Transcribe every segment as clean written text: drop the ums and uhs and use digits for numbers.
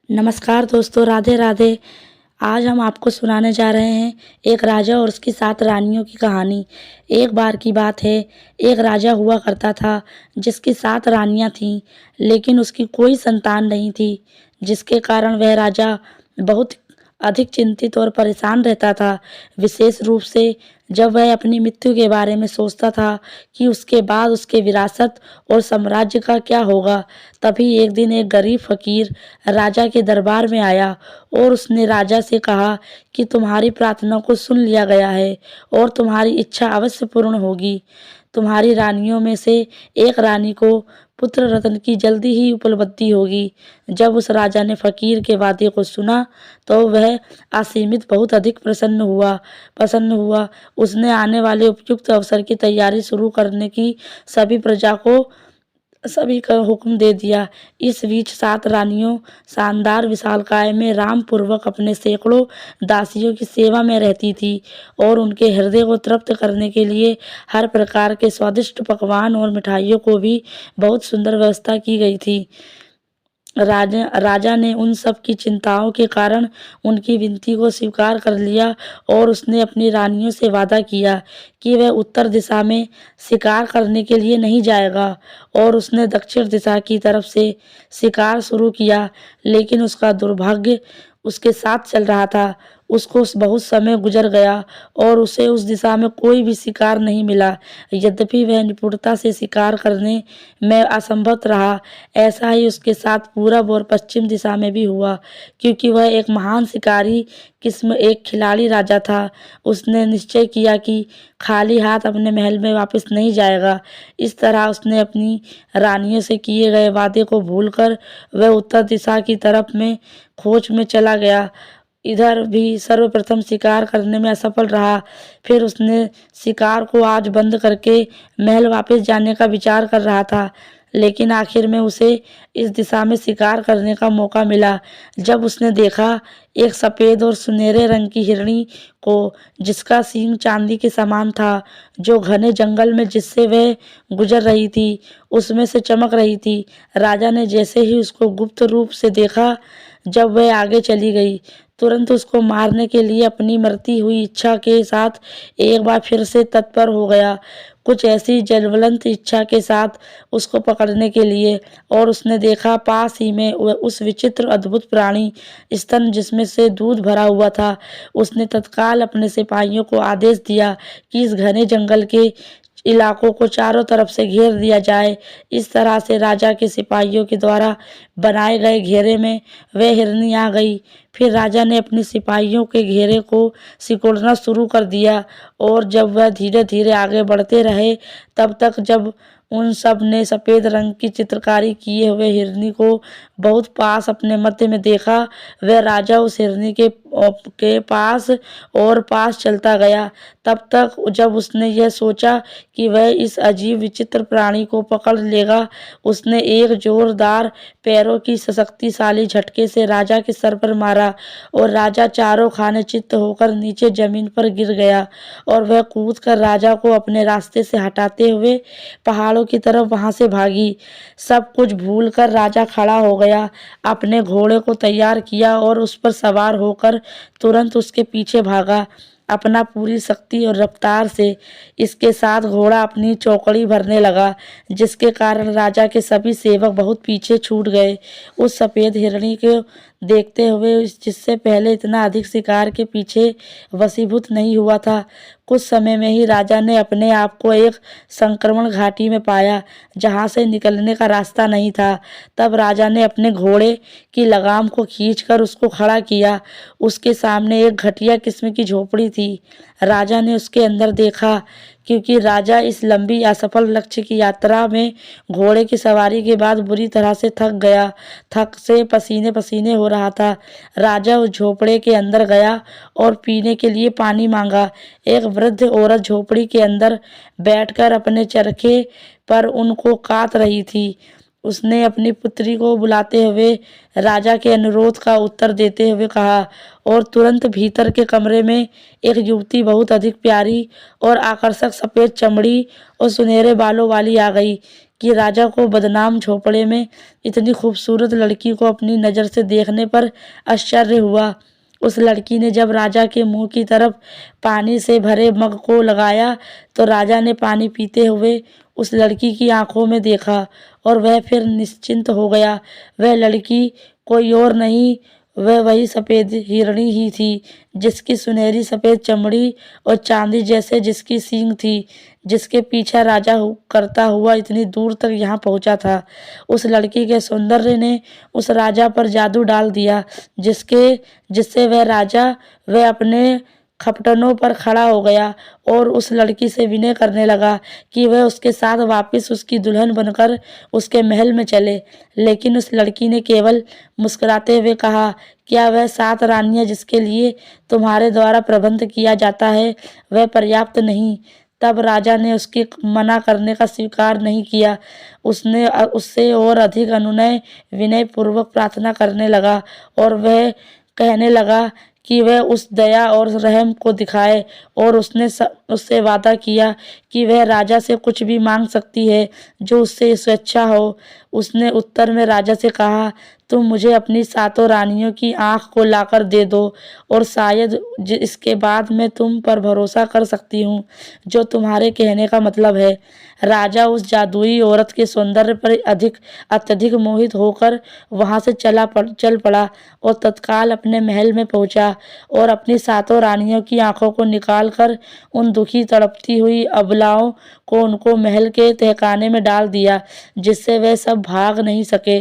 नमस्कार दोस्तों, राधे राधे। आज हम आपको सुनाने जा रहे हैं एक राजा और उसकी 7 रानियों की कहानी। एक बार की बात है, एक राजा हुआ करता था जिसकी 7 रानियां थीं, लेकिन उसकी कोई संतान नहीं थी, जिसके कारण वह राजा बहुत अधिक चिंतित और परेशान रहता था। विशेष रूप से जब वह अपनी मृत्यु के बारे में सोचता था कि उसके बाद उसके विरासत और साम्राज्य का क्या होगा। तभी एक दिन एक गरीब फकीर राजा के दरबार में आया और उसने राजा से कहा कि तुम्हारी प्रार्थना को सुन लिया गया है और तुम्हारी इच्छा अवश्य पूर्ण होगी। तुम्हारी रानियों में से एक रानी को पुत्र रत्न की जल्दी ही उपलब्धि होगी। जब उस राजा ने फकीर के वादे को सुना तो वह असीमित बहुत अधिक प्रसन्न हुआ। उसने आने वाले उपयुक्त अवसर की तैयारी शुरू करने की सभी का हुक्म दे दिया। इस बीच 7 रानियों शानदार विशालकाय में राम पूर्वक अपने सैकड़ों दासियों की सेवा में रहती थी और उनके हृदय को तृप्त करने के लिए हर प्रकार के स्वादिष्ट पकवान और मिठाइयों को भी बहुत सुंदर व्यवस्था की गई थी। राजा ने उन सब की चिंताओं के कारण उनकी विनती को स्वीकार कर लिया और उसने अपनी रानियों से वादा किया कि वह उत्तर दिशा में शिकार करने के लिए नहीं जाएगा और उसने दक्षिण दिशा की तरफ से शिकार शुरू किया, लेकिन उसका दुर्भाग्य उसके साथ चल रहा था। उसको बहुत समय गुजर गया और उसे उस दिशा में कोई भी शिकार नहीं मिला। यद्यपि वह निपुणता से शिकार करने में असमर्थ रहा। ऐसा ही उसके साथ पूरब और पश्चिम दिशा में भी हुआ, क्योंकि वह एक महान शिकारी किस्म एक खिलाड़ी राजा था। उसने निश्चय किया कि खाली हाथ अपने महल में वापस नहीं जाएगा। इस तरह उसने अपनी रानियों से किए गए वादे को भूलकर वह उत्तर दिशा की तरफ में खोज में चला गया। इधर भी सर्वप्रथम शिकार करने में असफल रहा। फिर उसने शिकार को आज बंद करके महल वापस जाने का विचार कर रहा था, लेकिन आखिर में उसे इस दिशा में शिकार करने का मौका मिला जब उसने देखा एक सफ़ेद और सुनहरे रंग की हिरनी को, जिसका सींग चांदी के समान था, जो घने जंगल में जिससे वह गुजर रही थी उसमें से चमक रही थी। राजा ने जैसे ही उसको गुप्त रूप से देखा, जब वह आगे चली गई, तुरंत उसको मारने के लिए अपनी मरती हुई इच्छा के साथ एक बार फिर से तत्पर हो गया, कुछ ऐसी ज्वलंत इच्छा के साथ उसको पकड़ने के लिए। और उसने देखा पास ही में उस विचित्र अद्भुत प्राणी स्तन जिसमें से दूध भरा हुआ था। उसने तत्काल अपने सिपाहियों को आदेश दिया कि इस घने जंगल के इलाकों को चारों तरफ से घेर दिया जाए। इस तरह से राजा के सिपाहियों के द्वारा बनाए गए घेरे में वह हिरनी आ गई। फिर राजा ने अपने सिपाहियों के घेरे को सिकोड़ना शुरू कर दिया और जब वह धीरे धीरे आगे बढ़ते रहे, तब तक जब उन सब ने सफ़ेद रंग की चित्रकारी किए हुए हिरनी को बहुत पास अपने मध्य में देखा, वह राजा उस हिरनी के पास और पास चलता गया। तब तक जब उसने यह सोचा कि वह इस अजीब विचित्र प्राणी को पकड़ लेगा, उसने एक जोरदार पैरों की शक्तिशाली झटके से राजा के सर पर मारा और राजा चारों खाने चित्त होकर नीचे जमीन पर गिर गया और वह कूदकर राजा को अपने रास्ते से हटाते हुए पहाड़ों की तरफ वहां से भागी। सब कुछ भूलकर राजा खड़ा हो गया, अपने घोड़े को तैयार किया और उस पर सवार होकर तुरंत उसके पीछे भागा अपना पूरी शक्ति और रफ्तार से। इसके साथ घोड़ा अपनी चौकड़ी भरने लगा, जिसके कारण राजा के सभी सेवक बहुत पीछे छूट गए। उस सफ़ेद हिरणी को देखते हुए, जिससे पहले इतना अधिक शिकार के पीछे वशीभूत नहीं हुआ था, कुछ समय में ही राजा ने अपने आप को एक संक्रमण घाटी में पाया जहां से निकलने का रास्ता नहीं था। तब राजा ने अपने घोड़े की लगाम को खींचकर उसको खड़ा किया। उसके सामने एक घटिया किस्म की झोपड़ी थी। राजा ने उसके अंदर देखा, क्योंकि राजा इस लंबी असफल लक्ष्य की यात्रा में घोड़े की सवारी के बाद बुरी तरह से थक से पसीने पसीने हो रहा था। राजा उस झोपड़े के अंदर गया और पीने के लिए पानी मांगा। एक वृद्ध औरत झोपड़ी के अंदर बैठकर अपने चरखे पर उनको काट रही थी। उसने अपनी पुत्री को बुलाते हुए राजा के अनुरोध का उत्तर देते हुए कहा और तुरंत भीतर के कमरे में एक युवती बहुत अधिक प्यारी और आकर्षक सफ़ेद चमड़ी और सुनहरे बालों वाली आ गई। कि राजा को बदनाम झोपड़े में इतनी खूबसूरत लड़की को अपनी नज़र से देखने पर आश्चर्य हुआ। उस लड़की ने जब राजा के मुंह की तरफ पानी से भरे मग को लगाया तो राजा ने पानी पीते हुए उस लड़की की आंखों में देखा और वह फिर निश्चिंत हो गया। वह लड़की कोई और नहीं, वह वही सफ़ेद हिरणी ही थी, जिसकी सुनहरी सफ़ेद चमड़ी और चांदी जैसे जिसकी सींग थी, जिसके पीछा राजा करता हुआ इतनी दूर तक यहाँ पहुँचा था। उस लड़की के सौंदर्य ने उस राजा पर जादू डाल दिया, जिससे वह अपने खपटनों पर खड़ा हो गया और उस लड़की से विनय करने लगा कि वह उसके साथ वापस उसकी दुल्हन बनकर उसके महल में चले। लेकिन उस लड़की ने केवल मुस्कुराते हुए कहा, क्या वह 7 रानियां जिसके लिए तुम्हारे द्वारा प्रबंध किया जाता है वह पर्याप्त नहीं? तब राजा ने उसके मना करने का स्वीकार नहीं किया। उसने उससे और अधिक अनुनय विनय पूर्वक प्रार्थना करने लगा और वह कहने लगा कि वह उस दया और रहम को दिखाए और उससे वादा किया कि वह राजा से कुछ भी मांग सकती है जो उससे स्वेच्छा हो। उसने उत्तर में राजा से कहा, तुम मुझे अपनी 7 रानियों की आँख को लाकर दे दो और शायद इसके बाद मैं तुम पर भरोसा कर सकती हूँ, जो तुम्हारे कहने का मतलब है। राजा उस जादुई औरत के सौंदर्य पर अत्यधिक मोहित होकर वहाँ से चल पड़ा और तत्काल अपने महल में पहुँचा और अपनी 7 रानियों की आँखों को निकाल कर उन दुखी तड़पती हुई अबलाओं को उनको महल के तहखाने में डाल दिया, जिससे वह सब भाग नहीं सके।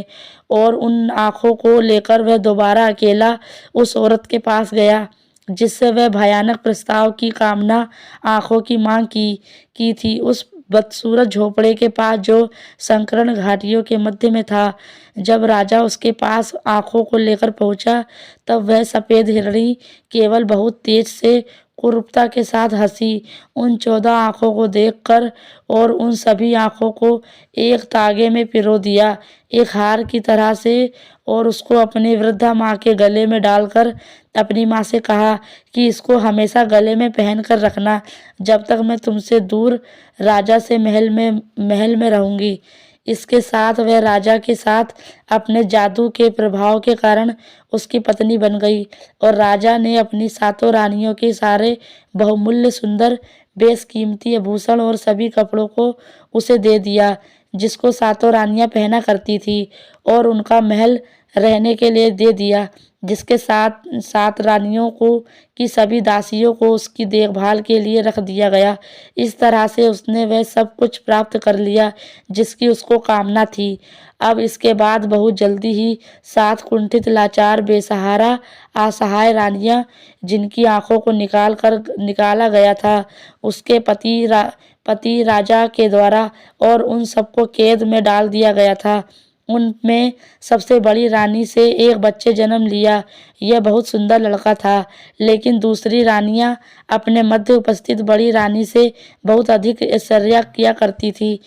और उन आँखों को लेकर वह दोबारा अकेला उस औरत के पास गया, जिससे वह भयानक प्रस्ताव की कामना आँखों की मांग की थी। उस बदसूरत झोपड़े के पास जो संकर्ण घाटियों के मध्य में था। जब राजा उसके पास आँखों को लेकर पहुँचा, तब वह सफ़ेद हिरणी केवल बहुत तेज से क्रूरता के साथ हंसी। उन 14 आँखों को देखकर और उन सभी आँखों को एक तागे में पिरो दिया, एक हार की तरह से, और उसको अपनी वृद्धा माँ के गले में डालकर अपनी माँ से कहा कि इसको हमेशा गले में पहन कर रखना जब तक मैं तुमसे दूर राजा से महल में रहूंगी। इसके साथ वह राजा के साथ अपने जादू के प्रभाव के कारण उसकी पत्नी बन गई और राजा ने अपनी 7 रानियों के सारे बहुमूल्य सुंदर बेशकीमती आभूषण और सभी कपड़ों को उसे दे दिया, जिसको 7 रानियां पहना करती थी, और उनका महल रहने के लिए दे दिया, जिसके साथ 7 रानियों को की सभी दासियों को उसकी देखभाल के लिए रख दिया गया। इस तरह से उसने वह सब कुछ प्राप्त कर लिया जिसकी उसको कामना थी। अब इसके बाद बहुत जल्दी ही 7 कुंठित, लाचार, बेसहारा, असहाय रानियां, जिनकी आंखों को निकाला गया था उसके पति राजा के द्वारा, और उन सबको कैद में डाल दिया गया था। उनमें सबसे बड़ी रानी से एक बच्चे जन्म लिया। यह बहुत सुंदर लड़का था, लेकिन दूसरी रानियां अपने मध्य उपस्थित बड़ी रानी से बहुत अधिक ईर्ष्या किया करती थी।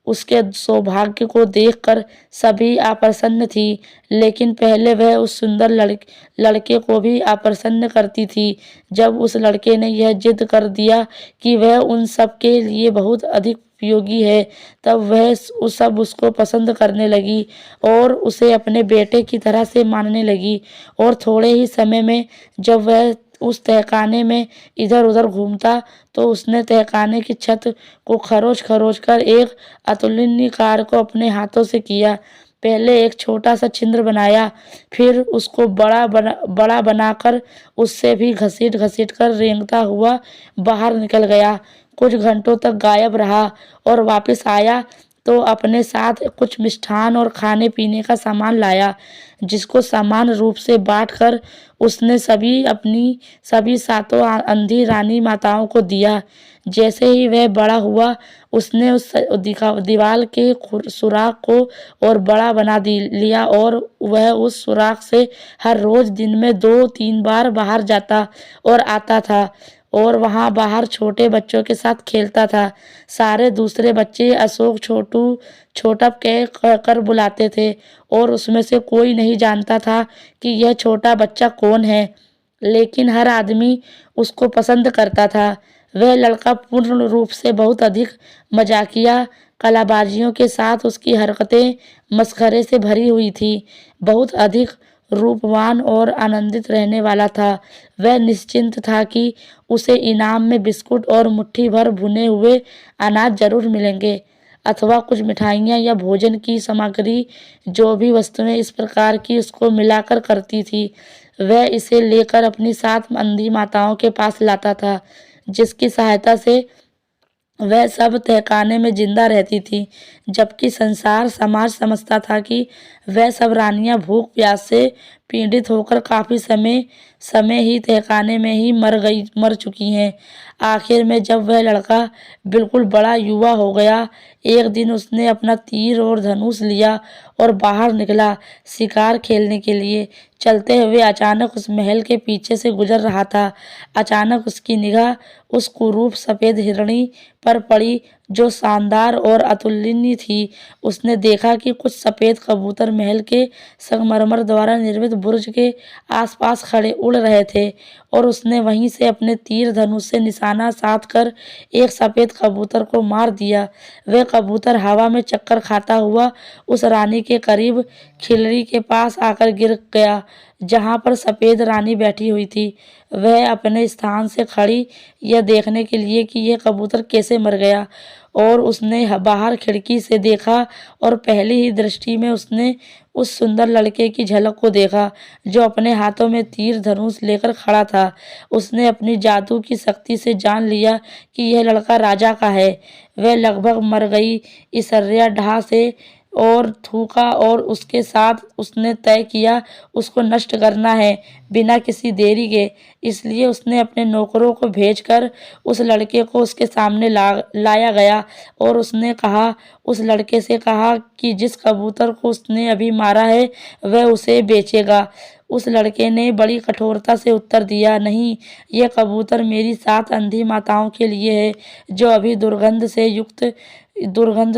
उसके सौभाग्य को देखकर सभी अप्रसन्न थी, लेकिन पहले वह उस सुंदर लड़के को भी अप्रसन्न करती थी। जब उस लड़के ने यह जिद कर दिया कि वह उन सब के लिए बहुत अधिक उपयोगी है, तब वह सब उसको पसंद करने लगी और उसे अपने बेटे की तरह से मानने लगी। और थोड़े ही समय में जब वह उस तहखाने में इधर उधर घूमता, तो उसने तहखाने की छत को खरोच कर एक अतुलनीय कार्य को अपने हाथों से किया। पहले एक छोटा सा छिद्र बनाया, फिर उसको बड़ा बनाकर उससे भी घसीट कर रेंगता हुआ बाहर निकल गया। कुछ घंटों तक गायब रहा और वापस आया तो अपने साथ कुछ मिष्ठान और खाने पीने का सामान लाया, जिसको समान रूप से बांटकर उसने सभी 7 अंधी रानी माताओं को दिया। जैसे ही वह बड़ा हुआ, उसने उस दीवार के सुराख को और बड़ा बना लिया और वह उस सुराख से हर रोज दिन में 2-3 बार बाहर जाता और आता था और वहाँ बाहर छोटे बच्चों के साथ खेलता था। सारे दूसरे बच्चे अशोक, छोटू, छोटा कह कर बुलाते थे और उसमें से कोई नहीं जानता था कि यह छोटा बच्चा कौन है, लेकिन हर आदमी उसको पसंद करता था। वह लड़का पूर्ण रूप से बहुत अधिक मजाकिया, कलाबाजियों के साथ उसकी हरकतें मस्खरे से भरी हुई थी। बहुत अधिक रूपवान और आनंदित रहने वाला था। वह निश्चिंत था कि उसे इनाम में बिस्कुट और मुट्ठी भर भुने हुए अनाज जरूर मिलेंगे, अथवा कुछ मिठाइयाँ या भोजन की सामग्री। जो भी वस्तुएं इस प्रकार की उसको मिलाकर करती थी, वह इसे लेकर अपनी 7 अंधी माताओं के पास लाता था, जिसकी सहायता से वह सब तहखाने में जिंदा रहती थी। जबकि संसार समाज समझता था कि वह सब रानियां भूख प्यास से पीड़ित होकर काफी समय ही तहखाने में ही मर चुकी हैं। आखिर में जब वह लड़का बिल्कुल बड़ा युवा हो गया, एक दिन उसने अपना तीर और धनुष लिया और बाहर निकला शिकार खेलने के लिए। चलते हुए अचानक उस महल के पीछे से गुजर रहा था। अचानक उसकी निगाह उस कुरूप सफेद हिरणी पर पड़ी, जो शानदार और अतुलनीय थी। उसने देखा कि कुछ सफेद कबूतर महल के संगमरमर द्वारा निर्मित बुर्ज के आसपास खड़े उड़ रहे थे, और उसने वहीं से अपने तीर धनुष से निशाना साध कर एक सफेद कबूतर को मार दिया। वह कबूतर हवा में चक्कर खाता हुआ उस रानी के करीब खिलड़ी के पास आकर गिर गया, जहां पर सफेद रानी बैठी हुई थी। वह अपने स्थान से खड़ी यह देखने के लिए कि यह कबूतर कैसे मर गया, और उसने बाहर खिड़की से देखा, और पहली ही दृष्टि में उसने उस सुंदर लड़के की झलक को देखा, जो अपने हाथों में तीर धनुष लेकर खड़ा था। उसने अपनी जादू की शक्ति से जान लिया कि यह लड़का राजा का है। वह लगभग मर गई इसर्या ढा से और थूका, और उसके साथ उसने तय किया उसको नष्ट करना है बिना किसी देरी के। इसलिए उसने अपने नौकरों को भेजकर उस लड़के को उसके सामने लाया गया, और उसने उस लड़के से कहा कि जिस कबूतर को उसने अभी मारा है वह उसे बेचेगा। उस लड़के ने बड़ी कठोरता से उत्तर दिया, नहीं, यह कबूतर मेरी 7 अंधी माताओं के लिए है, जो अभी दुर्गंध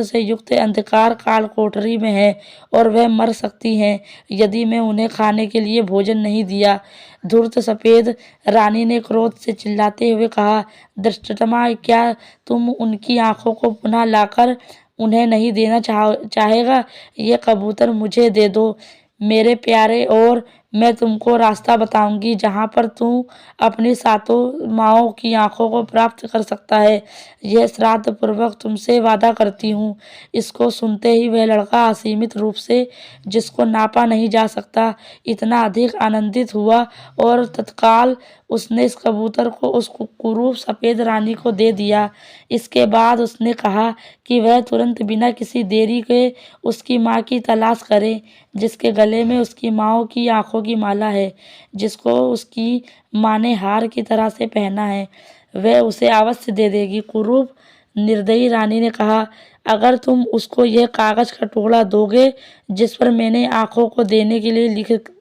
से युक्त अंधकार काल कोठरी में है, और वह मर सकती हैं यदि मैं उन्हें खाने के लिए भोजन नहीं दिया। धूर्त सफेद रानी ने क्रोध से चिल्लाते हुए कहा, धृष्टतमा, क्या तुम उनकी आंखों को पुनः लाकर उन्हें नहीं देना चाहेगा? ये कबूतर मुझे दे दो मेरे प्यारे, और मैं तुमको रास्ता बताऊंगी जहां पर तू अपनी 7 माँओं की आंखों को प्राप्त कर सकता है। यह श्राद्ध पूर्वक तुमसे वादा करती हूँ। इसको सुनते ही वह लड़का असीमित रूप से, जिसको नापा नहीं जा सकता, इतना अधिक आनंदित हुआ, और तत्काल उसने इस कबूतर को उस कुरूप सफेद रानी को दे दिया। इसके बाद उसने कहा कि वह तुरंत बिना किसी देरी के उसकी माँ की तलाश करे, जिसके गले में उसकी माँओं की आंखों की माला है, जिसको उसकी माँ ने हार की तरह से पहना है। वह उसे अवश्य दे देगी। कुरूप निर्दयी रानी ने कहा, अगर तुम उसको यह कागज का टुकड़ा दोगे जिस पर मैंने आंखों को देने के लिए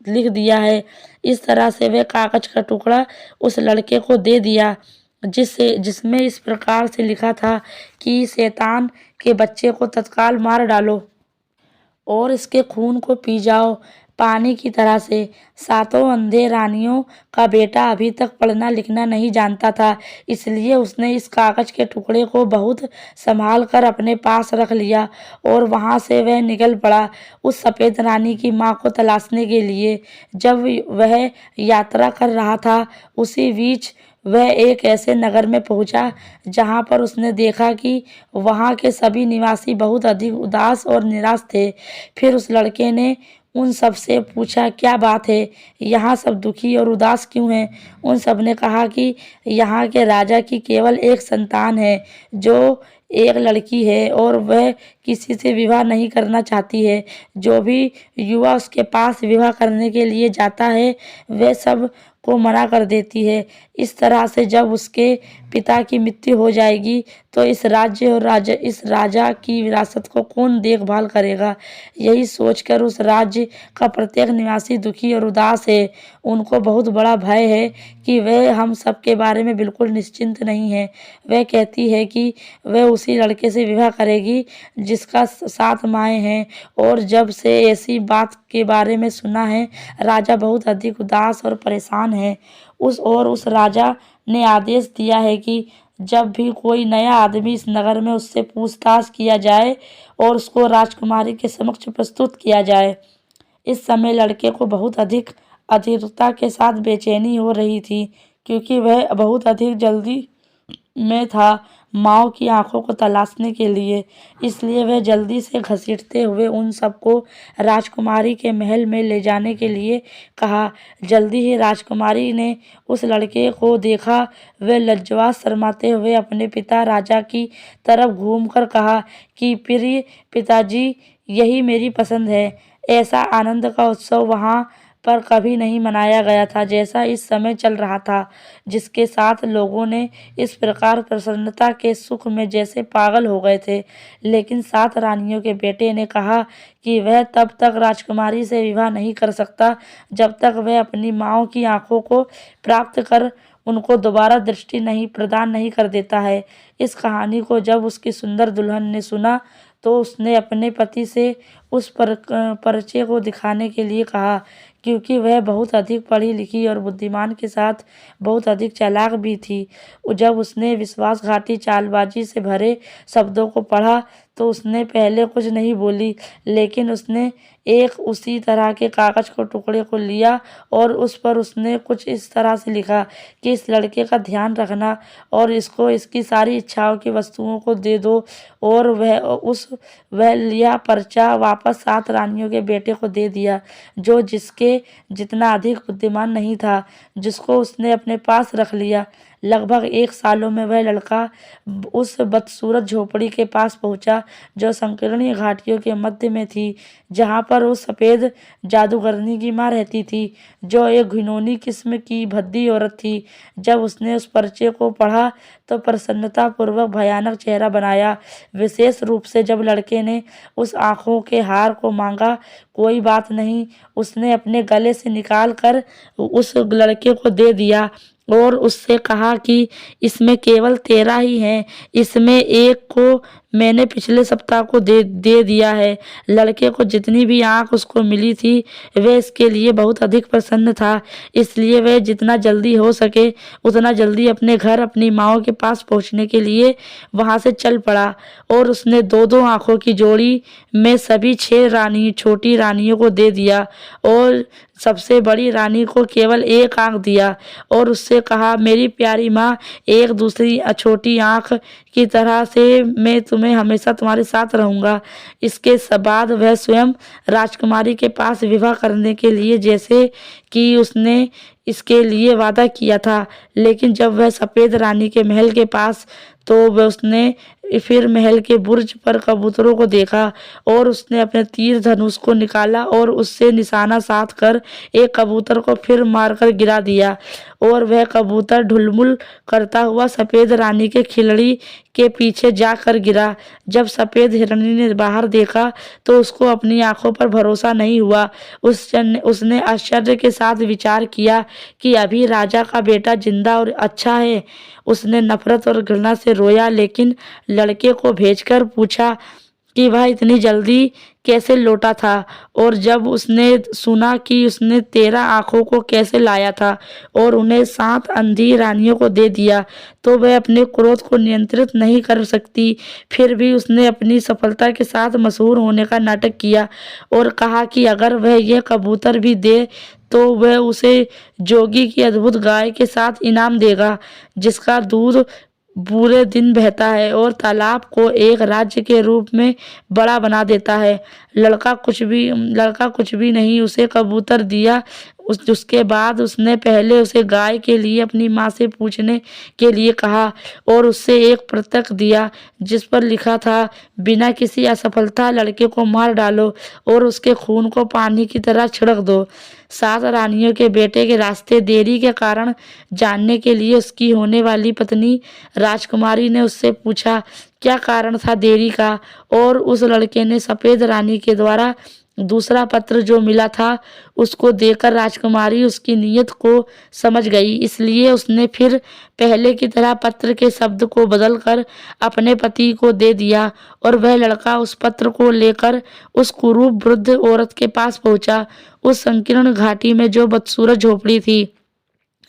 लिख दिया है। इस तरह से वह कागज का टुकड़ा उस लड़के को दे दिया, जिसमें इस प्रकार से लिखा था कि शैतान के बच्चे को तत्काल मार डालो और इसके खून को पी जाओ पानी की तरह से। 7 अंधे रानियों का बेटा अभी तक पढ़ना लिखना नहीं जानता था, इसलिए उसने इस कागज के टुकड़े को बहुत संभाल कर अपने पास रख लिया, और वहां से वह निकल पड़ा उस सफेद रानी की माँ को तलाशने के लिए। जब वह यात्रा कर रहा था, उसी बीच वह एक ऐसे नगर में पहुंचा जहां पर उसने देखा कि वहां के सभी निवासी बहुत अधिक उदास और निराश थे। फिर उस लड़के ने उन सब से पूछा, क्या बात है, यहाँ सब दुखी और उदास क्यों हैं? उन सब ने कहा कि यहाँ के राजा की केवल एक संतान है, जो एक लड़की है, और वह किसी से विवाह नहीं करना चाहती है। जो भी युवा उसके पास विवाह करने के लिए जाता है, वह सब को मना कर देती है। इस तरह से जब उसके पिता की मृत्यु हो जाएगी, तो इस राजा की विरासत को कौन देखभाल करेगा? यही सोचकर उस राज्य का प्रत्येक निवासी दुखी और उदास है। उनको बहुत बड़ा भय है कि वह हम सब के बारे में बिल्कुल निश्चिंत नहीं है। वह कहती है कि वह उसी लड़के से विवाह करेगी जिसका 7 माएँ हैं, और जब से ऐसी बात के बारे में सुना है, राजा बहुत अधिक उदास और परेशान है। उस राजा ने आदेश दिया है कि जब भी कोई नया आदमी इस नगर में उससे पूछताछ किया जाए और उसको राजकुमारी के समक्ष प्रस्तुत किया जाए। इस समय लड़के को बहुत अधिक अधीरता के साथ बेचैनी हो रही थी, क्योंकि वह बहुत अधिक जल्दी में था माओ की आंखों को तलाशने के लिए। इसलिए वह जल्दी से घसीटते हुए उन सबको राजकुमारी के महल में ले जाने के लिए कहा। जल्दी ही राजकुमारी ने उस लड़के को देखा। वह लज्जावश शर्माते हुए अपने पिता राजा की तरफ घूमकर कहा कि प्रिय पिताजी, यही मेरी पसंद है। ऐसा आनंद का उत्सव वहाँ पर कभी नहीं मनाया गया था जैसा इस समय चल रहा था, जिसके साथ लोगों ने इस प्रकार प्रसन्नता के सुख में जैसे पागल हो गए थे। लेकिन 7 रानियों के बेटे ने कहा कि वह तब तक राजकुमारी से विवाह नहीं कर सकता जब तक वह अपनी माँओं की आंखों को प्राप्त कर उनको दोबारा दृष्टि नहीं प्रदान नहीं कर देता है। इस कहानी को जब उसकी सुंदर दुल्हन ने सुना तो उसने अपने पति से उस परिचय को दिखाने के लिए कहा, क्योंकि वह बहुत अधिक पढ़ी लिखी और बुद्धिमान के साथ बहुत अधिक चालाक भी थी। जब उसने विश्वासघाती चालबाजी से भरे शब्दों को पढ़ा तो उसने पहले कुछ नहीं बोली, लेकिन उसने एक उसी तरह के कागज को टुकड़े को लिया और उस पर उसने कुछ इस तरह से लिखा कि इस लड़के का ध्यान रखना और इसको इसकी सारी इच्छाओं की वस्तुओं को दे दो। और वह लिया पर्चा वापस 7 रानियों के बेटे को दे दिया, जो जिसके जितना अधिक बुद्धिमान नहीं था, जिसको उसने अपने पास रख लिया। लगभग 1 सालों में वह लड़का उस बदसूरत झोपड़ी के पास पहुंचा जो संकीर्ण घाटियों के मध्य में थी, जहां पर उस सफ़ेद जादूगरनी की माँ रहती थी, जो एक घिनौनी किस्म की भद्दी औरत थी। जब उसने उस पर्चे को पढ़ा तो प्रसन्नतापूर्वक भयानक चेहरा बनाया, विशेष रूप से जब लड़के ने उस आँखों के हार को मांगा। कोई बात नहीं, उसने अपने गले से निकाल कर उस लड़के को दे दिया और उससे कहा कि इसमें केवल 13 ही हैं, इसमें एक को मैंने पिछले सप्ताह को दे दिया है। लड़के को जितनी भी आँख उसको मिली थी वह इसके लिए बहुत अधिक प्रसन्न था, इसलिए वह जितना जल्दी हो सके उतना जल्दी अपने घर अपनी माँओं के पास पहुँचने के लिए वहाँ से चल पड़ा। और उसने 2-2 आँखों की जोड़ी में सभी 6 छोटी रानियों को दे दिया और सबसे बड़ी रानी को केवल 1 आँख दिया और उससे कहा, मेरी प्यारी माँ, एक दूसरी छोटी आँख की तरह से मैं तुम्हें हमेशा तुम्हारे साथ रहूँगा। इसके बाद वह स्वयं राजकुमारी के पास विवाह करने के लिए जैसे कि उसने इसके लिए वादा किया था। लेकिन जब वह सफ़ेद रानी के महल के पास तो वह उसने फिर महल के बुर्ज पर कबूतरों को देखा और उसने अपने तीर धनुष को निकाला और उससे निशाना साध कर एक कबूतर को फिर मारकर गिरा दिया और वह कबूतर ढुलमुल करता हुआ सफ़ेद रानी के खिलड़ी के पीछे जाकर गिरा। जब सफ़ेद हिरनी ने बाहर देखा तो उसको अपनी आंखों पर भरोसा नहीं हुआ। उसने आश्चर्य के साथ विचार किया कि अभी राजा का बेटा जिंदा और अच्छा है। उसने नफरत और घृणा से रोया, लेकिन लड़के को भेजकर पूछा कि वह इतनी जल्दी कैसे लौटा था और जब उसने सुना कि उसने 13 आँखों को कैसे लाया था और उन्हें 7 अंधी रानियों को दे दिया तो वह अपने क्रोध को नियंत्रित नहीं कर सकती। फिर भी उसने अपनी सफलता के साथ मशहूर होने का नाटक किया और कहा कि अगर वह यह कबूतर भी दे तो वह उसे जोगी की अद्भुत गाय के साथ इनाम देगा, जिसका दूध पूरे दिन बहता है और तालाब को एक राज्य के रूप में बड़ा बना देता है। लड़का कुछ भी नहीं उसे कबूतर दिया। उसके बाद उसने पहले उसे गाय के लिए अपनी माँ से पूछने के लिए कहा और उससे एक पत्रक दिया जिस पर लिखा था, बिना किसी असफलता लड़के को मार डालो और उसके खून को पानी की तरह छिड़क दो। 7 रानियों के बेटे के रास्ते देरी के कारण जानने के लिए उसकी होने वाली पत्नी राजकुमारी ने उससे पूछा क्या कारण था देरी का, और उस लड़के ने सफ़ेद रानी के द्वारा दूसरा पत्र जो मिला था उसको देकर राजकुमारी उसकी नीयत को समझ गई, इसलिए उसने फिर पहले की तरह पत्र के शब्द को बदलकर अपने पति को दे दिया और वह लड़का उस पत्र को लेकर उस कुरूप वृद्ध औरत के पास पहुंचा, उस संकीर्ण घाटी में जो बदसूरत झोपड़ी थी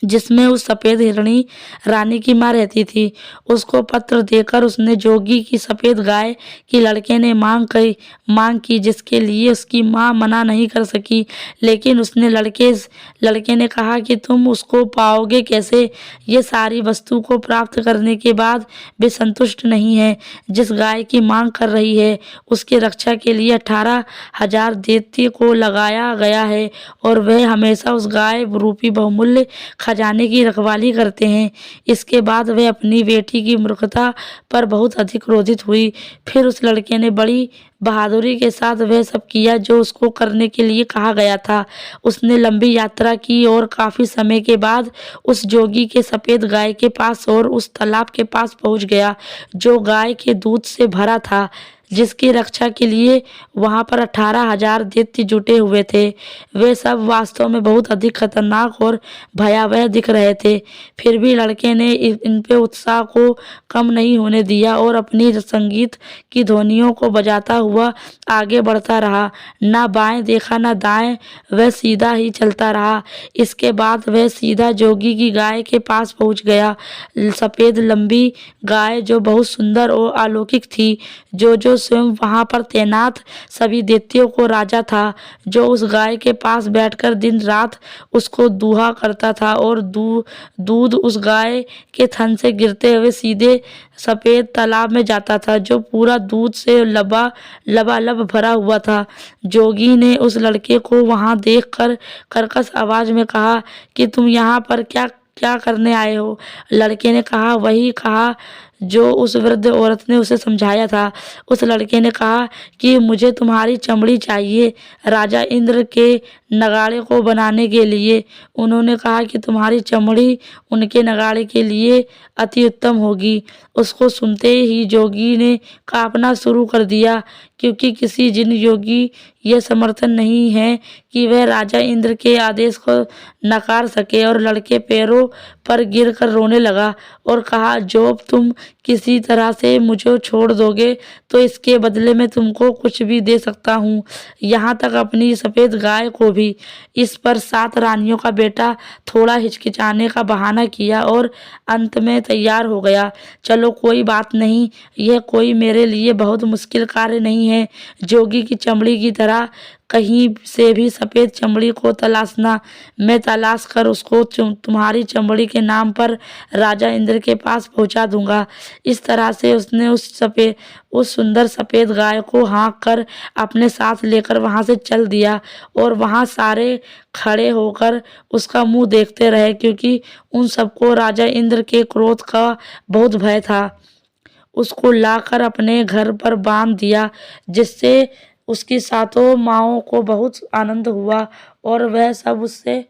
जिसमें उस सफ़ेद हिरणी रानी की माँ रहती थी। उसको पत्र देकर उसने जोगी की सफ़ेद गाय की लड़के ने मांग की जिसके लिए उसकी माँ मना नहीं कर सकी। लेकिन उसने लड़के ने कहा कि तुम उसको पाओगे कैसे? ये सारी वस्तु को प्राप्त करने के बाद वे संतुष्ट नहीं है। जिस गाय की मांग कर रही है उसकी रक्षा के लिए 18,000 दैत्य को लगाया गया है और वह हमेशा उस गाय रूपी बहुमूल्य खजाने की रखवाली करते हैं। इसके बाद वह अपनी बेटी की मूर्खता पर बहुत अधिक क्रोधित हुई। फिर उस लड़के ने बड़ी बहादुरी के साथ वह सब किया जो उसको करने के लिए कहा गया था। उसने लंबी यात्रा की और काफ़ी समय के बाद उस जोगी के सफ़ेद गाय के पास और उस तालाब के पास पहुंच गया जो गाय के दूध से भरा था, जिसकी रक्षा के लिए वहां पर 18,000 दैत्य जुटे हुए थे। वे सब वास्तव में बहुत अधिक खतरनाक और भयावह दिख रहे थे। फिर भी लड़के ने इन पे उत्साह को कम नहीं होने दिया और अपनी संगीत की ध्वनियों को बजाता हुआ आगे बढ़ता रहा। ना बाएं देखा ना दाएं, वह सीधा ही चलता रहा। इसके बाद वह सीधा जोगी की गाय के पास पहुंच गया। सफ़ेद लंबी गाय जो बहुत सुंदर और अलौकिक थी, जो स्वयं वहां पर तैनात सभी दैत्यों को राजा था, जो उस गाय के पास बैठकर दिन रात उसको दूहा करता था और दूध उस गाय के थन से गिरते हुए सीधे सफ़ेद तालाब में जाता था जो पूरा दूध से लबालब भरा हुआ था। जोगी ने उस लड़के को वहां देखकर कर्कश आवाज में कहा कि तुम यहाँ पर क्या क्या करने आए हो? लड़के ने कहा वही कहा जो उस वृद्ध औरत ने उसे समझाया था। उस लड़के ने कहा कि मुझे तुम्हारी चमड़ी चाहिए राजा इंद्र के नगाड़े को बनाने के लिए। उन्होंने कहा कि तुम्हारी चमड़ी उनके नगाड़े के लिए अति उत्तम होगी। उसको सुनते ही जोगी ने कांपना शुरू कर दिया, क्योंकि किसी जिन योगी यह समर्थन नहीं है कि वह राजा इंद्र के आदेश को नकार सके। और लड़के पैरों पर गिरकर रोने लगा और कहा, जो तुम किसी तरह से मुझे छोड़ दोगे तो इसके बदले में तुमको कुछ भी दे सकता हूँ, यहाँ तक अपनी सफ़ेद गाय को भी। इस पर 7 रानियों का बेटा थोड़ा हिचकिचाने का बहाना किया और अंत में तैयार हो गया। चलो कोई बात नहीं, यह कोई मेरे लिए बहुत मुश्किल कार्य नहीं है। जोगी की चमड़ी की तरह कहीं से भी सफ़ेद चमड़ी को तलाशना। मैं तलाश कर उसको तुम्हारी चमड़ी के नाम पर राजा इंद्र के पास पहुंचा दूंगा। इस तरह से उसने उस सुंदर सफ़ेद गाय को हाँक कर अपने साथ लेकर वहां से चल दिया और वहां सारे खड़े होकर उसका मुंह देखते रहे, क्योंकि उन सबको राजा इंद्र के क्रोध का बहुत भय था। उसको लाकर अपने घर पर बांध दिया, जिससे उसकी सातों माँओं को बहुत आनंद हुआ और वह सब उससे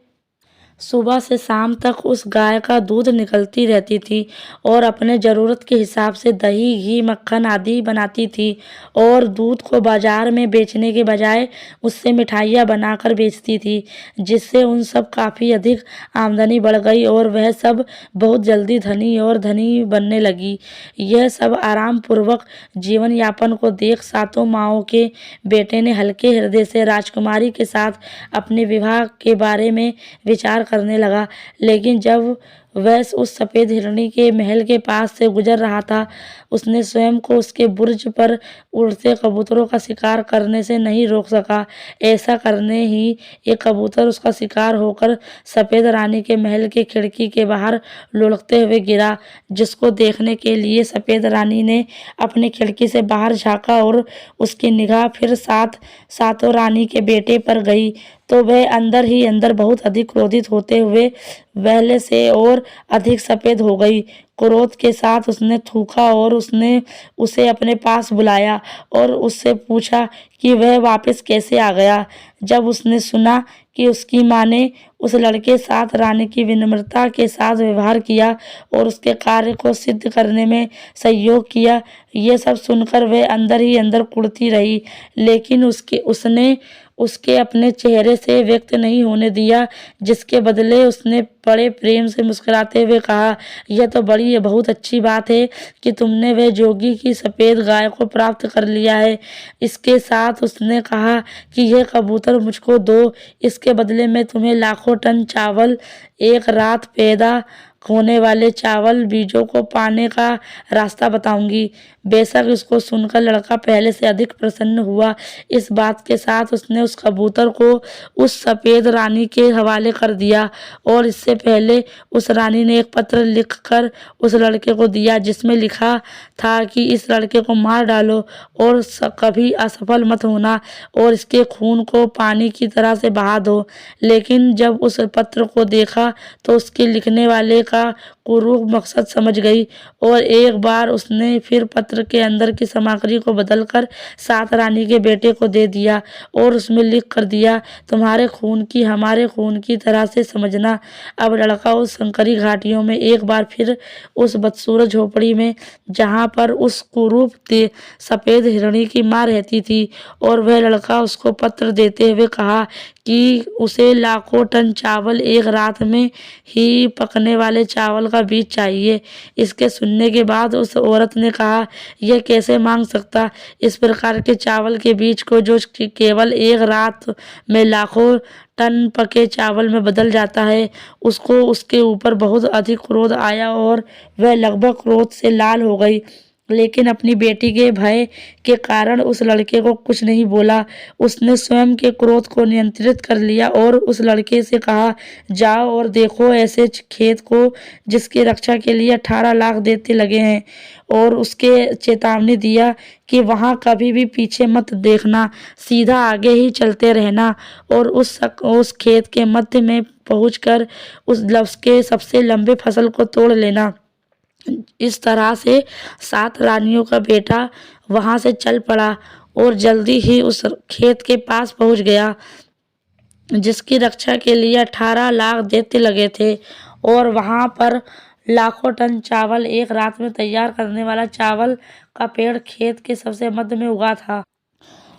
सुबह से शाम तक उस गाय का दूध निकलती रहती थी और अपने ज़रूरत के हिसाब से दही, घी, मक्खन आदि बनाती थी और दूध को बाजार में बेचने के बजाय उससे मिठाइयाँ बनाकर बेचती थी, जिससे उन सब काफ़ी अधिक आमदनी बढ़ गई और वह सब बहुत जल्दी धनी और धनी बनने लगी। यह सब आराम पूर्वक जीवन यापन को देख सातों माँओं के बेटे ने हल्के हृदय से राजकुमारी के साथ अपने विवाह के बारे में विचार करने लगा। लेकिन जब वह उस सफ़ेद हिरणी के महल के पास से गुजर रहा था, उसने स्वयं को उसके बुर्ज पर उड़ते कबूतरों का शिकार करने से नहीं रोक सका। ऐसा करने ही एक कबूतर उसका शिकार होकर सफ़ेद रानी के महल के खिड़की के बाहर लुढ़कते हुए गिरा, जिसको देखने के लिए सफ़ेद रानी ने अपनी खिड़की से बाहर झाँका और उसकी निगाह फिर सातों रानी के बेटे पर गई तो वह अंदर ही अंदर बहुत अधिक क्रोधित होते हुए पहले से और अधिक सफ़ेद हो गई। क्रोध के साथ उसने थूका और उसने उसे अपने पास बुलाया और उससे पूछा कि वह वापस कैसे आ गया। जब उसने सुना कि उसकी माँ ने उस लड़के साथ रानी की विनम्रता के साथ व्यवहार किया और उसके कार्य को सिद्ध करने में सहयोग किया, ये सब सुनकर वह अंदर ही अंदर कुढ़ती रही। लेकिन उसने उसके अपने चेहरे से व्यक्त नहीं होने दिया, जिसके बदले उसने बड़े प्रेम से मुस्कुराते हुए कहा, यह तो बड़ी बहुत अच्छी बात है कि तुमने वह जोगी की सफ़ेद गाय को प्राप्त कर लिया है। इसके साथ उसने कहा कि यह कबूतर मुझको दो, इसके बदले में तुम्हें लाखों टन चावल, एक रात पैदा होने वाले चावल बीजों को पाने का रास्ता बताऊंगी। बेशक इसको सुनकर लड़का पहले से अधिक प्रसन्न हुआ। इस बात के साथ उसने उस कबूतर को उस सफ़ेद रानी के हवाले कर दिया और इससे पहले उस रानी ने एक पत्र लिखकर उस लड़के को दिया, जिसमें लिखा था कि इस लड़के को मार डालो और कभी असफल मत होना और इसके खून को पानी की तरह से बहा दो। लेकिन जब उस पत्र को देखा तो उसके लिखने वाले का कुरूप मकसद समझ गई और एक बार उसने फिर पत्र के अंदर की सामग्री को बदलकर सात रानी के बेटे को दे दिया और उसमें लिख कर दिया, तुम्हारे खून की हमारे खून की तरह से समझना। अब लड़का उस संकरी घाटियों में एक बार फिर उस बदसूरत झोपड़ी में, जहाँ पर उस कुरूप सफ़ेद हिरणी की माँ रहती थी, और वह लड़का उसको पत्र देते हुए कहा कि उसे लाखों टन चावल, एक रात में ही पकने वाले चावल का बीज चाहिए। इसके सुनने के बाद उस औरत ने कहा, यह कैसे मांग सकता, इस प्रकार के चावल के बीज को जो केवल एक रात में लाखों टन पके चावल में बदल जाता है। उसको उसके ऊपर बहुत अधिक क्रोध आया और वह लगभग क्रोध से लाल हो गई, लेकिन अपनी बेटी के भय के कारण उस लड़के को कुछ नहीं बोला। उसने स्वयं के क्रोध को नियंत्रित कर लिया और उस लड़के से कहा, जाओ और देखो ऐसे खेत को जिसकी रक्षा के लिए 18 लाख देते लगे हैं, और उसके चेतावनी दिया कि वहाँ कभी भी पीछे मत देखना, सीधा आगे ही चलते रहना और उस खेत के मध्य में पहुंचकर उस लफ्ज़ के सबसे लंबे फसल को तोड़ लेना। इस तरह से सात रानियों का बेटा वहां से चल पड़ा और जल्दी ही उस खेत के पास पहुंच गया जिसकी रक्षा के लिए 18 लाख दैत्य लगे थे, और वहां पर लाखों टन चावल, एक रात में तैयार करने वाला चावल का पेड़ खेत के सबसे मध्य में उगा था।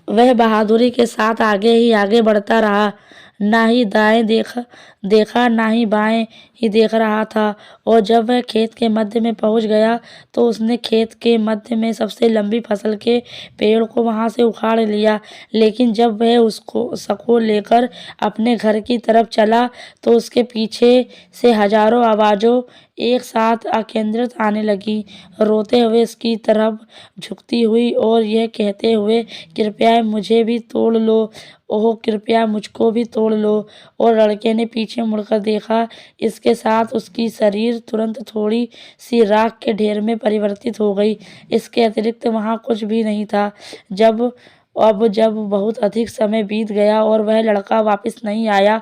वह बहादुरी के साथ आगे ही आगे बढ़ता रहा, ना ही दाएं देखा ना ही बाएं ही देख रहा था, और जब वह खेत के मध्य में पहुंच गया तो उसने खेत के मध्य में सबसे लंबी फसल के पेड़ को वहां से उखाड़ लिया। लेकिन जब वह उसको लेकर अपने घर की तरफ चला तो उसके पीछे से हजारों आवाज़ों एक साथ अकेंद्रित आने लगी, रोते हुए इसकी तरफ झुकती हुई और यह कहते हुए, कृपया मुझे भी तोड़ लो, ओह कृपया मुझको भी तोड़ लो। और लड़के ने पीछे मुड़कर देखा, इसके साथ उसकी शरीर तुरंत थोड़ी सी राख के ढेर में परिवर्तित हो गई। इसके अतिरिक्त वहाँ कुछ भी नहीं था। जब बहुत अधिक समय बीत गया और वह लड़का वापस नहीं आया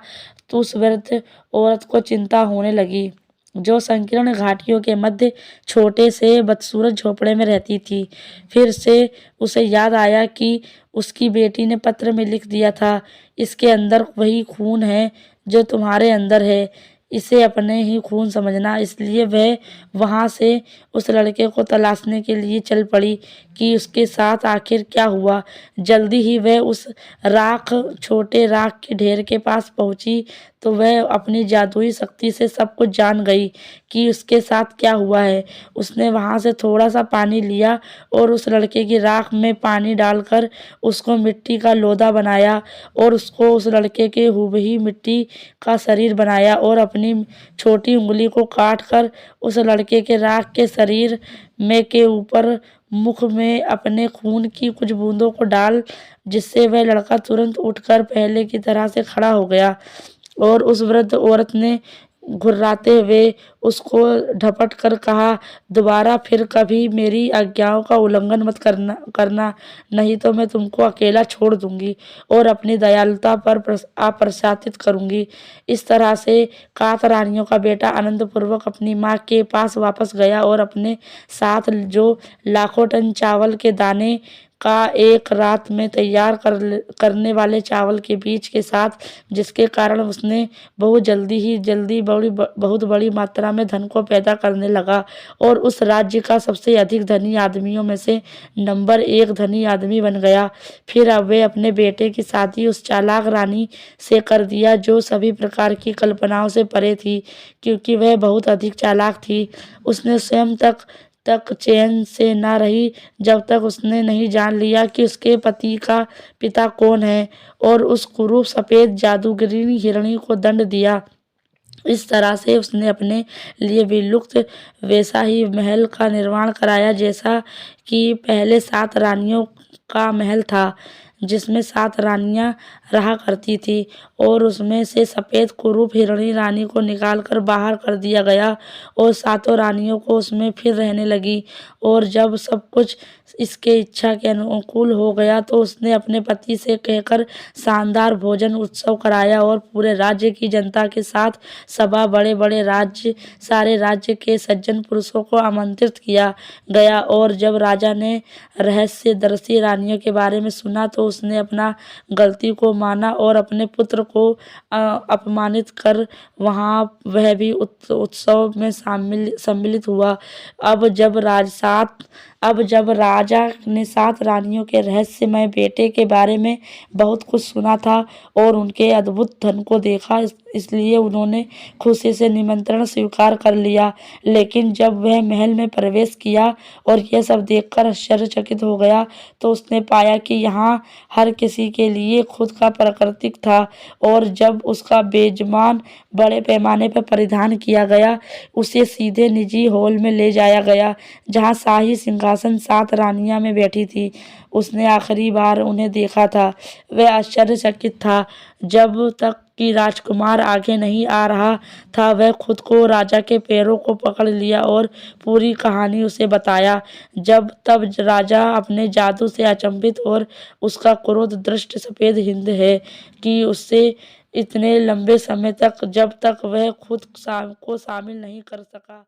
तो उस वृद्ध औरत को चिंता होने लगी, जो संकीर्ण घाटियों के मध्य छोटे से बदसूरत झोपड़े में रहती थी। फिर से उसे याद आया कि उसकी बेटी ने पत्र में लिख दिया था, इसके अंदर वही खून है जो तुम्हारे अंदर है, इसे अपने ही खून समझना। इसलिए वह वहाँ से उस लड़के को तलाशने के लिए चल पड़ी कि उसके साथ आखिर क्या हुआ। जल्दी ही वह उस छोटे राख के ढेर के पास पहुंची तो वह अपनी जादुई शक्ति से सब कुछ जान गई कि उसके साथ क्या हुआ है। उसने वहाँ से थोड़ा सा पानी लिया और उस लड़के की राख में पानी डालकर उसको मिट्टी का लोदा बनाया और उसको उस लड़के के हुबही मिट्टी का शरीर बनाया और अपनी छोटी उंगली को काट कर उस लड़के के राख के शरीर में के ऊपर मुख में अपने खून की कुछ बूंदों को डाल, जिससे वह लड़का तुरंत उठकर पहले की तरह से खड़ा हो गया। और उस वृद्ध औरत ने घुर्राते हुए उसको झपट कर कहा, दोबारा फिर कभी मेरी आज्ञाओं का उल्लंघन मत करना, नहीं तो मैं तुमको अकेला छोड़ दूंगी और अपनी दयालुता पर अप्रशासित करूंगी। इस तरह से कात रानियों का बेटा आनंदपूर्वक अपनी माँ के पास वापस गया और अपने साथ जो लाखों टन चावल के दाने का एक रात में तैयार करने वाले चावल के बीज के साथ, जिसके कारण उसने बहुत बड़ी मात्रा में धन को पैदा करने लगा और उस राज्य का सबसे अधिक धनी आदमियों में से नंबर 1 धनी आदमी बन गया। फिर अब वे अपने बेटे की शादी उस चालाक रानी से कर दिया जो सभी प्रकार की कल्पनाओं से परे थी, क्योंकि वह बहुत अधिक चालाक थी। उसने स्वयं तक चैन से न रही जब तक उसने नहीं जान लिया कि उसके पति का पिता कौन है, और उस कुरूप सफेद जादूगरिनी हिरणी को दंड दिया। इस तरह से उसने अपने लिए विलुप्त वैसा ही महल का निर्माण कराया जैसा कि पहले 7 रानियों का महल था, जिसमें 7 रानियां रहा करती थी, और उसमें से सफेद कुरूप हिरणी रानी को निकालकर बाहर कर दिया गया और 7 रानियों को उसमें फिर रहने लगी। और जब सब कुछ इसके इच्छा के अनुकूल हो गया तो उसने अपने पति से कहकर शानदार भोजन उत्सव कराया और पूरे राज्य की जनता के साथ सभा सारे राज्य के सज्जन पुरुषों को आमंत्रित किया गया। और जब राजा ने रहस्यदर्शी रानियों के बारे में सुना तो उसने अपना गलती को माना और अपने पुत्र को अपमानित कर वह भी उत्सव में सम्मिलित हुआ। अब जब राजा ने 7 रानियों के रहस्यमय बेटे के बारे में बहुत कुछ सुना था और उनके अद्भुत धन को देखा, इसलिए उन्होंने खुशी से निमंत्रण स्वीकार कर लिया। लेकिन जब वह महल में प्रवेश किया और यह सब देखकर आश्चर्यचकित हो गया तो उसने पाया कि यहाँ हर किसी के लिए खुद का प्राकृतिक था, और जब उसका बेजमान बड़े पैमाने पर परिधान किया गया, उसे सीधे निजी हॉल में ले जाया गया जहाँ शाही सिंहासन 7 रानियां में बैठी थी। उसने आखिरी बार उन्हें देखा था। वह आश्चर्यचकित था। जब तक कि राजकुमार आगे नहीं आ रहा था, वह खुद को राजा के पैरों को पकड़ लिया और पूरी कहानी उसे बताया। तब राजा अपने जादू से अचंभित और उसका क्रोध दृष्ट सफेद हिंद है कि उससे इतने लंबे समय तक जब तक वह खुद को शामिल नहीं कर सका।